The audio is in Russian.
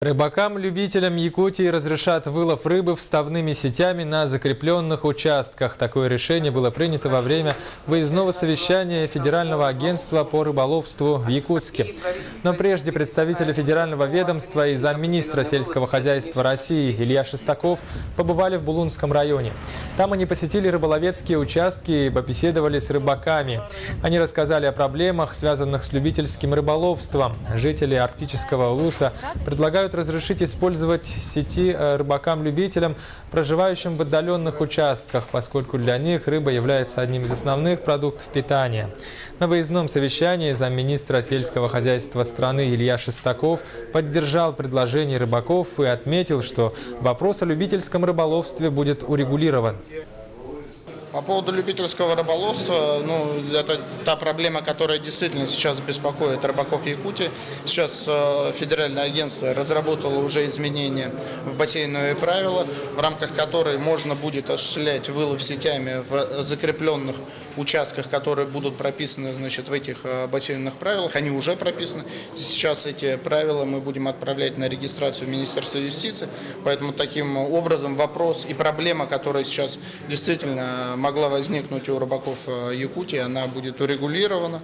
Рыбакам-любителям Якутии разрешат вылов рыбы вставными сетями на закрепленных участках. Такое решение было принято во время выездного совещания Федерального агентства по рыболовству в Якутске. Но прежде представители федерального ведомства и замминистра сельского хозяйства России Илья Шестаков побывали в Булунском районе. Там они посетили рыболовецкие участки и побеседовали с рыбаками. Они рассказали о проблемах, связанных с любительским рыболовством. Жители арктического улуса предлагают разрешить использовать сети рыбакам-любителям, проживающим в отдаленных участках, поскольку для них рыба является одним из основных продуктов питания. На выездном совещании замминистра сельского хозяйства страны Илья Шестаков поддержал предложение рыбаков и отметил, что вопрос о любительском рыболовстве будет урегулирован. По поводу любительского рыболовства, это та проблема, которая действительно сейчас беспокоит рыбаков Якутии. Сейчас федеральное агентство разработало уже изменения в бассейновые правила, в рамках которой можно будет осуществлять вылов сетями в закрепленных участках, которые будут прописаны, в этих бассейновых правилах. Они уже прописаны. Сейчас эти правила мы будем отправлять на регистрацию в Министерство юстиции. Поэтому таким образом вопрос и проблема, которая сейчас действительно могла возникнуть у рыбаков Якутии, она будет урегулирована.